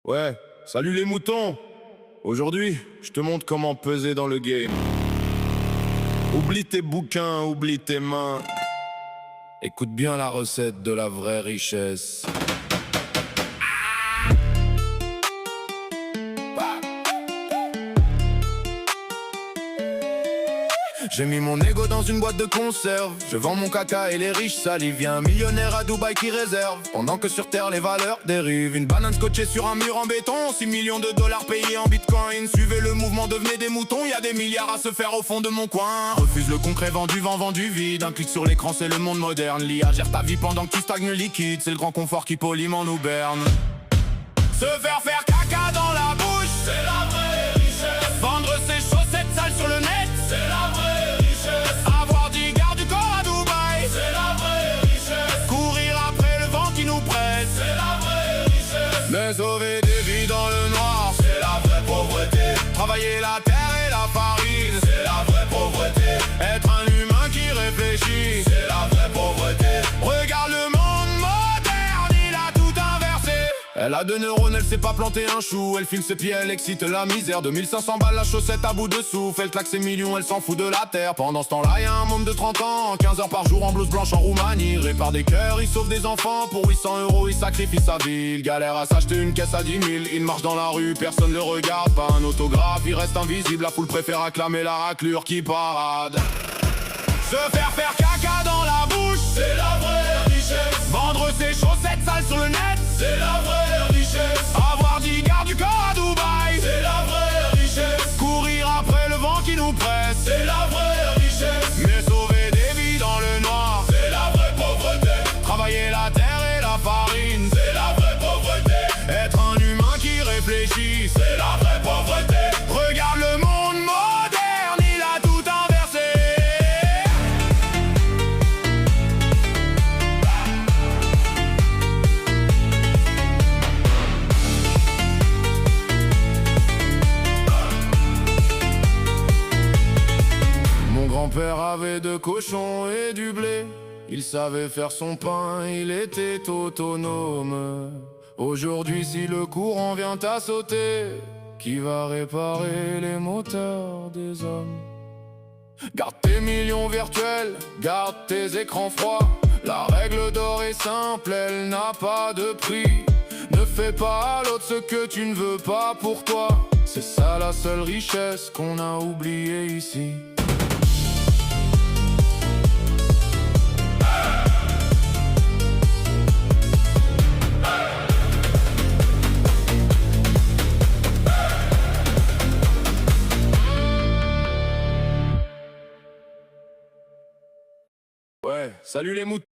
Ouais, salut les moutons. Aujourd'hui, je te montre comment peser dans le game. Oublie tes bouquins, oublie tes mains. Écoute bien la recette de la vraie richesse. J'ai mis mon ego dans une boîte de conserve. Je vends mon caca et les riches salivent. Y'a un millionnaire à Dubaï qui réserve. Pendant que sur terre les valeurs dérivent. Une banane scotchée sur un mur en béton. 6 millions de dollars payés en bitcoin. Suivez le mouvement, devenez des moutons. Y'a des milliards à se faire au fond de mon coin. Refuse le concret, vendu, vendu vide. Un clic sur l'écran, c'est le monde moderne. L'IA gère ta vie pendant que tu stagnes liquide. C'est le grand confort qui poliment nous berne. Se faire caca dans la bouche, c'est la vraie richesse. Vendre ses chaussettes sales sur le net, c'est la vraie richesse. Avoir 10 gardes du corps à Dubaï, c'est la vraie richesse. Courir après le vent qui nous presse, c'est la vraie richesse. Mais sauver des vies dans le noir, c'est la vraie pauvreté. Travailler la terre et la farine, c'est la vraie pauvreté. Être un humain qui réfléchit, c'est la vraie pauvreté. Regarde le monde moderne, il a tout inversé. Elle a 2 neurones, elle sait pas planter un chou. Elle file ses pieds, elle excite la misère. 2500 balles la chaussette à bout de souffle. Elle claque ses millions, elle s'en fout de la terre. Pendant ce temps-là, y'a un môme de 30 ans, 15 heures par jour en blouse blanche en Roumanie. Il répare des cœurs, il sauve des enfants. Pour 800 €, il sacrifie sa vie. Il galère à s'acheter une caisse à 10 000. Il marche dans la rue, personne le regarde. Pas un autographe, il reste invisible. La foule préfère acclamer la raclure qui parade. Se faire caca dans la bouche, c'est la vraie richesse. Vendre ses chaussettes sales sur le net, c'est la vraie richesse. Avoir 10 gardes du corps à Dubaï, c'est la vraie richesse. Courir après le vent qui nous presse, c'est la vraie richesse. Mais sauver des vies dans le noir, c'est la vraie pauvreté. Travailler la terre et la farine, c'est la vraie pauvreté. Être un humain qui réfléchit, c'est la vraie pauvreté. Regarde le monde moderne, il a tout inversé. Mon grand-père avait 2 cochons et du blé. Il savait faire son pain, il était autonome. Aujourd'hui, si le courant vient à sauter, qui va réparer les moteurs des hommes? Garde tes millions virtuels, garde tes écrans froids. La règle d'or est simple, elle n'a pas de prix. Ne fais pas à l'autre ce que tu ne veux pas pour toi. C'est ça la seule richesse qu'on a oubliée ici. Ouais, salut les moutons.